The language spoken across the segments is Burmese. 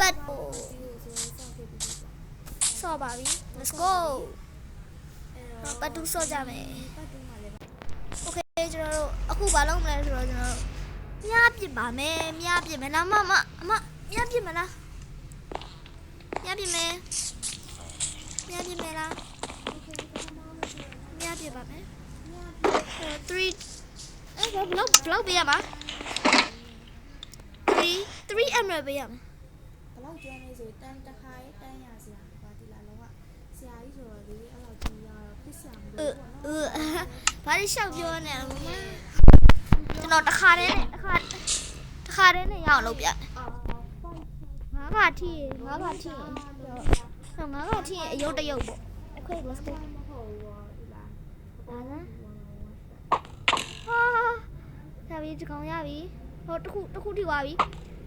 ပတ်ဆော့ပါပြီ let's go ပတ်တူးဆော့ကြမယ်โอเคကျွန်တော်တို့အခုဘာလုပ်မလဲဆိုတော့ကျွန်တော်တို့မြားပြစ်ပါမယ်မြားပြစ်မယ်လားမမြားပြစ်မလားမြားပြစ်မယ်မြားပြစ်မယ်လားမြားပြစ်ပါမယ်3ဘလောက်ပေးရမှာ3 emerald ပေးရမှာဘလောက်ကျွမ်းနေဆိုတန်းတစ်ခါတန်းရစရာပါဒီလားလောကဆရာကြီးဆိုတော့လေအဲ့လောက်ကြီးရတော့ပြစ်စရာမလိုဘူးပေါ့နော်ဘာလို့ရှောက်ပြောနေလဲကျွန်တော်တစ်ခါတည်းနဲ့ရအောင်လုပ်ပြငါးပါထိအယုတ်တယုတ်ပေါ့ okay let's go မဟုတ်ဘူးပေါ့ဒီလားဟာရပြီဒီကောင်ရပြီဟိုတစ်ခုထိသွားပြီ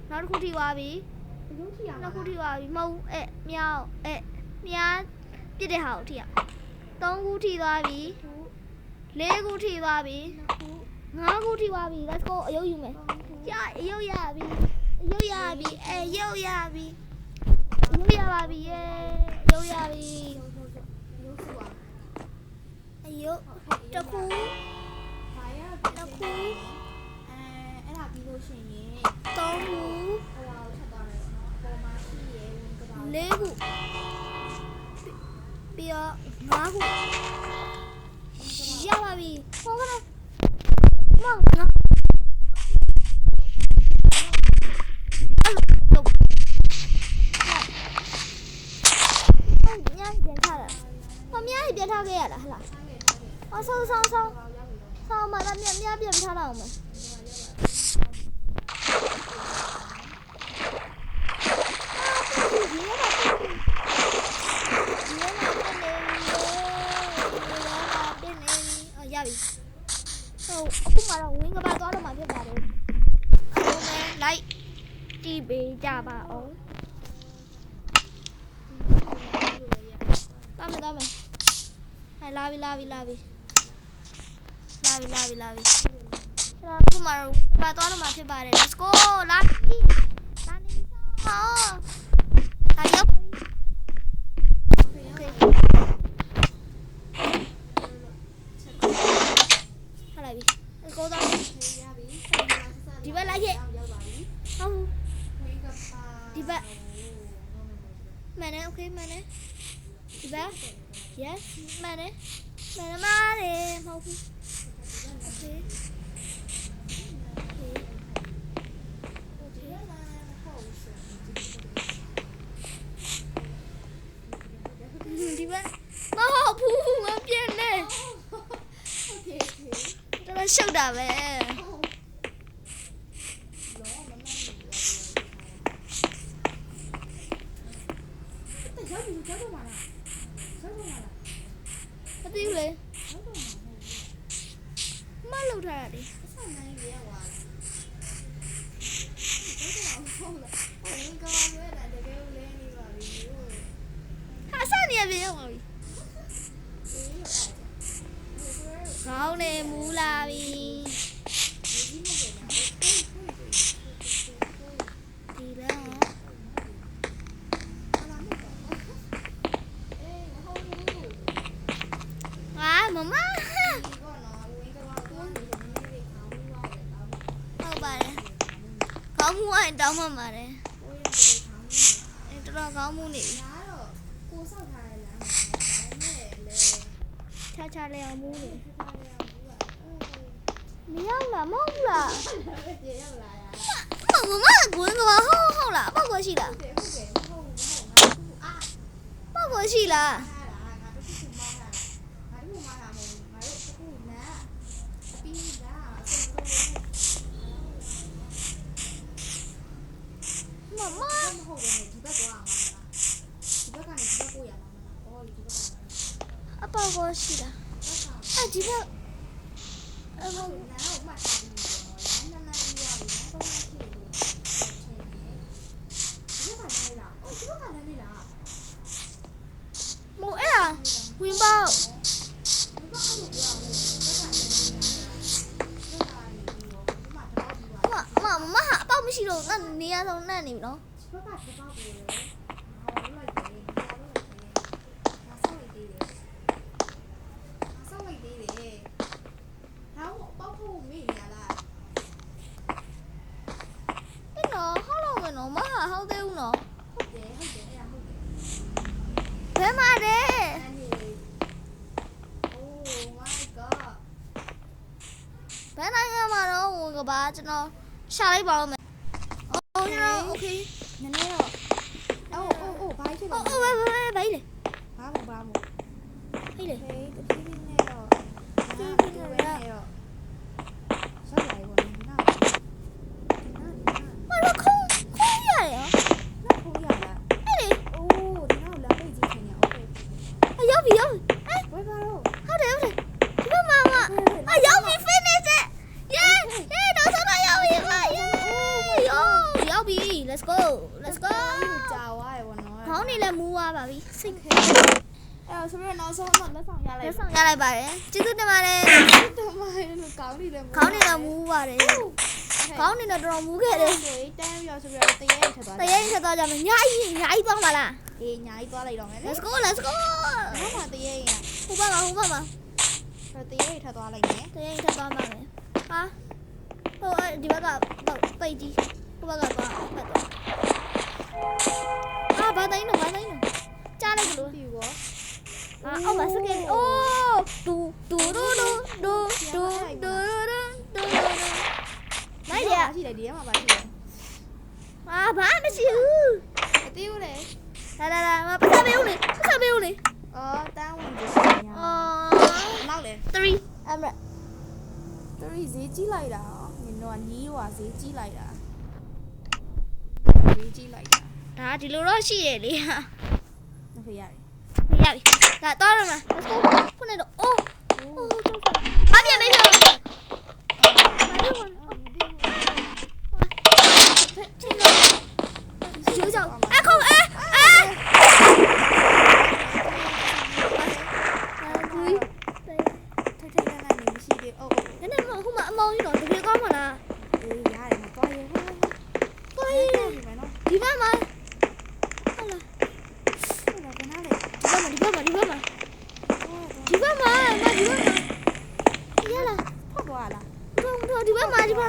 နောက်တစ်ခုထိသွားပြီရုပ်ထီရမှာနောက်တစ်ခုထိသွားပြီမဟုတ်မြောက်မြားပြစ်တဲ့ဟာကိုထိရ3ခုထိသွားပြီ4ခုထိသွားပြီ5ခုထိသွားပြီ let's go အယုတ်ယူမယ်အယုတ်ရပြီအယုတ်ရပါပြီအယုတ်တစ်ခုဘာရတစ်ခုအဲ့ဒါပြီးလို့ရှိရင်3ခုဟိုဟာကိုထပ်သွားမယ်ပေါ့နော်အပေါ်မှာရှိရဲဝင်ကပါ4ခုပြီးတော့5ခုရပါပြီဟောကနော်မောင်နော်ပြန်ထားခဲ့ရလားဟလားဆောင်းမလားမြပြန်ထားတော့မယ်ရပြီအခုမှတော့ဝင်းကပါသွားတော့မှဖြစ်ပါတယ်အခုမဲလိုက်တီးပေးကြပါအောင်သွားမယ်လာပြီကျွန်တော်ခုမှတော့ပါသွားတော့မှဖြစ်ပါတယ် let's go လာပြီဟောလာရောက်ပြီ okay ဟာလာပြီ let's go တော့ရပြီဒီဘက်လိုက်ခဲ့ရောက်ပါပြီဟုတ်ဝင်ကပါဒီဘက်မှန်တယ် okay မှန်တယ်ဒီဘက် yes မှန်တယ်မဟုတ်ဘူး okay ဒီဘက်မဟုတ်ဘူးမပြင်းနဲ့ okay တော်ရှုပ်တာပဲမသိဘူးလေမလောက်ထားတာလေဆက်နိုင်ရရပါဟုတ်လားဝင်ကပါလွဲတာတကယ်လဲနေပါပြီဟာစနေရပြီရောက်ပါပြီခေါင်းနဲ့မူးလာပြီဒီလားမမဟုတ်ပါတယ်ခေါင်းမူဝိုင်းတောင်းမှပါတယ်တော်ခေါင်းမူနေပြီကိုဆောက်ထားရလားချာလေအောင်မူနေမရောက်လားမဟုတ်လားရောက်လာရမမကွင်းကပါဟုတ်လားပောက်ကိုရှိလားပောက်ကိုရှိလားမမဟုတ်တယ်ဒီဘက်သွားအောင်ဒီဘက်ကနေဒီဘက်ကိုရမှာမလားဒီဘက်အပောက်ကိုရှိလားဒီဘက်ဟုတ်လားမှတ်ထားပြီးတော့နားရပြီတော့မှရှိတယ်ဒီဘက်ကလည်းလားဒီဘက်ကလည်းလားမို့အဲ့ဒါဝင်ပေါက်မဟာအပေါက်မရှိတော့နေရာဆုံးနဲ့နေပြီနော် ဘက်ကတစ်ပေါက်ပြီးလေဟောလိုက်တယ်ငါဆောက်လိုက်သေးတယ်ဆောက်လိုက်သေးတယ်နောက်ပေါက်ဖို့မေ့ရလား အဲ့တော့ဟောက်လို့မယ်နော်မဟာဟောက်သေးဘူးနော် ဟုတ်တယ်အဲ့ဒါဟုတ်တယ် ဘယ်မှာလဲ Oh my god ဘယ်နိုင်ငံမှာတော့ဝင်ကပါကျွန်တော်ရှာလိုက်ပါဦးမယ်အော်ကျွန်တော်โอเค နည်းနည်းတော့အိုးဘာဖြစ်လဲ အော်ဘယ်လေ ဘာမို့ ဟေးလေ ဟေးတဖြည်းဖြည်းနဲ့တော့ဆောက်လိုက်ပါဒီနာ မလို့ခုံရတယ် နောက်ခုံရလား ဟဲ့လေ အိုးဒီနောက်လာပိတ်ကြည့်ချင်ရโอเค ရောက်ပြီရောက်ပြီ ဝဲပါတော့ ဟုတ်တယ်ဒီဘက်မှာရောက်ပြီ finish it yeah yeah တော့ဆက်လာရောက်ပြီရောက်ပြီ let's go ကြာသွားရပါတော့ ခေါင်းနေလည်းမူးသွားပါပြီစိတ် အဲ့တော့ဆိုတော့နောက်ဆုံးတော့လက်ဆောင်ရလိုက် လက်ဆောင်ရလိုက်ပါတယ်ကျေးဇူးတင်ပါတယ် တမလို့ကောင်းနေတယ် ခေါင်းနေလည်းမူးပါတယ်ခေါင်းနေလည်းတော်တော်မူးခဲ့တယ် ဆိုတန်းပြီးတော့ဆိုပြီးတော့တရေထက်သွား တရေထက်သွားကြမယ်ညာကြီးသွားပါလား အေးညာကြီးသွားလိုက်တော့မယ်လေ let's go နောက်မှတရေရ ဟိုဘက်မှာ တရေထက်သွားလိုက်မယ် တရေထက်သွားပါမယ်ဟာဟိုဒီဘက်ကပိတ်ကြီးဟိုဘက်ကသွားဖတ်သွားဘာတိုင်းတော့ကြားလိုက်လို့ ဒီဘော အော်မစကေအိုးတူမိုက်ရ ရှိတယ်ဒီထဲမှာပါရှိတယ် ဘာမရှိဘူး အသေးဦးလေ လာမပတ်ပေးဦးလေ အော်တန်းဝင်ကြည့်ညာ အော် နောက်လေ 3အမ သူတို့ဈေးကြီးလိုက်တာနင်တို့ကညီးရွာဈေးကြီးလိုက်တာ ဒါဒီလိုတော့ရှိရလေဟာ မဖေရတယ် ရပြီဒါတော့ရမှာ let's go ခုနေတော့အိုးဘာပြန်မေးလို့ကျော်ကျော်အခုကူ ထိထိနဲ့နေမရှိသေးအိုး နည်းနည်းဟိုမှာအမောင်းကြီးတော့တကယ်ကောင်းမလား အေးရတယ်မတော်ရင်ဟို ကို ဒီ ကြီး မယ်နော် ဒီဘက်မှာဟုတ်လား ဟုတ်လားဘယ်နာလဲ ဒီဘက်မှာရလား ဖောက်သွားလား ဒီဘက်မှာ ဒီဟာ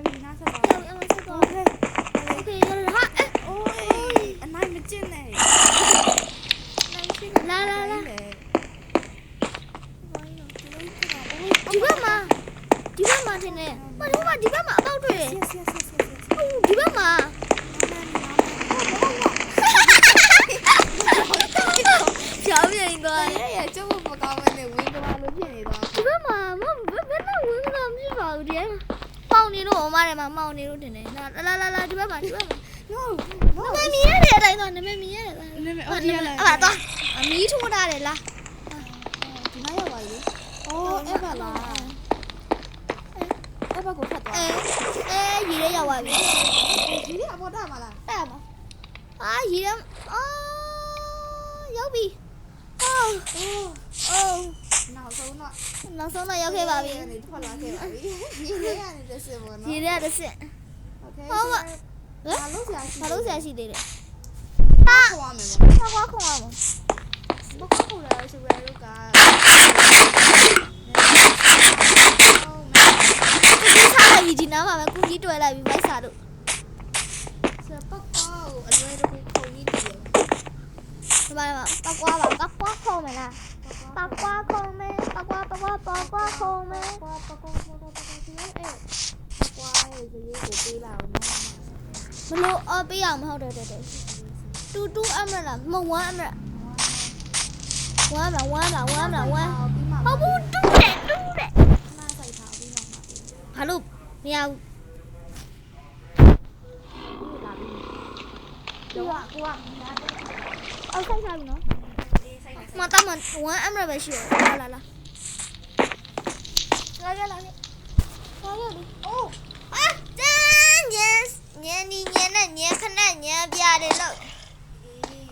ပြီးနားဆက်သွား အမဆက်တော့ โอเค โอเคရဟာ โอ้ยအနိုင်မကျင့်နဲ့ လာ လေ ဒီဘက်မှာထင်တယ်မဟုတ်ပါဒီဘက်မှာအပေါက်တွေ့တယ် yes ဒီဘက်မှာချောင်းပြင်းသွားတယ် ရဲ့ကျုပ်မကောင်းမနဲ့ဝင်းသွားလို့ဖြစ်နေတော့ ဒီဘက်မှာဘယ်နဲ့ဝင်လာမဖြစ်ပါဘူးဒီပေါင်နေလို့အမထဲမှာမောင်နေလို့တင်တယ်လာဒီဘက်မှာ no နမမြင်ရတဲ့အတိုင်းတော့နမမြင်ရတဲ့ နေမအော်ဒီလာ အဲ့တော့အမီးထိုးတာတယ်လား ဒီနားရောက်ပါလေအော်အဲ့ပါလားအဲ့ပါကိုဖတ်သွား ရေရဲရောက်ပါပြီ ဒီကအပေါ်တာမလား အဲ့မှာရေရဲရောက်ပြီအိုး နောက်ဆုံးတော့ နောက်ဆုံးတော့ရောက်ခဲ့ပါပြီ နေထွက်လာခဲ့ပါပြီဒီနေ့ရနေတဲ့စင်ပေါ့နော် ရေရဲတစ်စက် โอเค ဟုတ်ပါ ဘာလို့ဆရာရှိ ဘာလို့ဆရာရှိသေးလဲ ခေါ်ရမယ်ပေါ့ ဘာခွာအောင် ဘကခေါ်လာဆိုရတော့က ဒီစားလိုက်ဒီနားမှာပဲကုကြီးတွဲလိုက်ပြီးမိုက်စားတို့ ဆရာပကောအလွယ်တကူခေါ်ရည်တယ် ဒီမှာပောက်ကွာခေါ်မယ်လားပောက်ကွာခေါ်မယ်ပောက်ကွာခေါ်မယ် ကွာပကောဒီအဲ့ကွာရဲ့ဈေးကိုပေးလာအောင်နော် မလို့ပေးအောင်မဟုတ်တယ်တူအမလားမဝမ်းအမလားဝမ်းလားဟုတ်ဘူးတူတယ် နားဆိုင်ထားပြီးတော့မှာပြီး ဘာလို့မရဘူး လာပြီးကိုကအောက်ဆိုင်စားပြီနော် ဆိုင်နေ မတော်မဝမ်းအမရပဲရှိတယ်လာလာခဲ့အိုးတန်းညနေညနဲ့ညခနဲ့ညပြတယ်လို့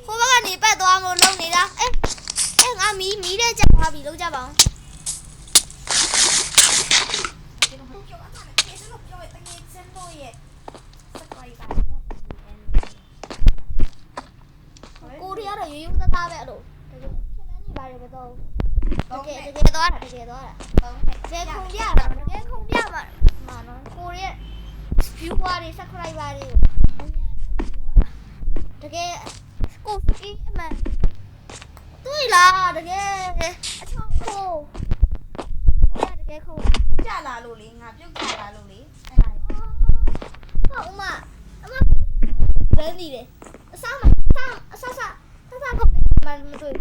ဟိုဘက်ကနေပတ်သွားမလို့လုံနေတာငါမီးတဲ့ကြောက်သွားပြီလုံးကြပါအောင် ပြောတာလေကျေးဇူးလို့ပြောရတဲ့ငယ်စင်တို့ရဲ့စ လေးကလည်းတော့ဘူးအဲ ကိုရီးယားတော့ရိုးရိုးသားသားပဲအဲ့လိုတကယ်ခက်နေပါရပဲတော့တကယ်သွားတာတကယ်သွားတာ သုံး တကယ်ခုံပြတာတကယ်ခုံပြမှာနော်ကိုရီးယား viewer တွေ subscriber တွေတကယ်ကိုစီအမှန်တွေ့လားတကယ်အချောင်းကိုကိုရီးယားတကယ်ခုံ ကြလာလို့လေငါပြုတ်ကြလာလို့လေအဲ့ဒါ ဟုတ်မဘယ်နေလဲအစားခုံနေမှမတွေ့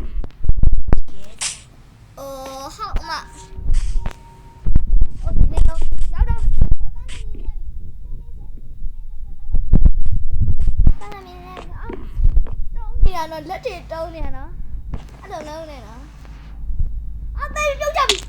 ဟုတ်မโอเคနေတော့ရောက်တော့တာနာမည်နဲ့အော်တုံးနေရတော့လက်တွေတုံးနေရနော်အဲ့လိုလုံးနေနော်အသေးပြုတ်ကြပြီ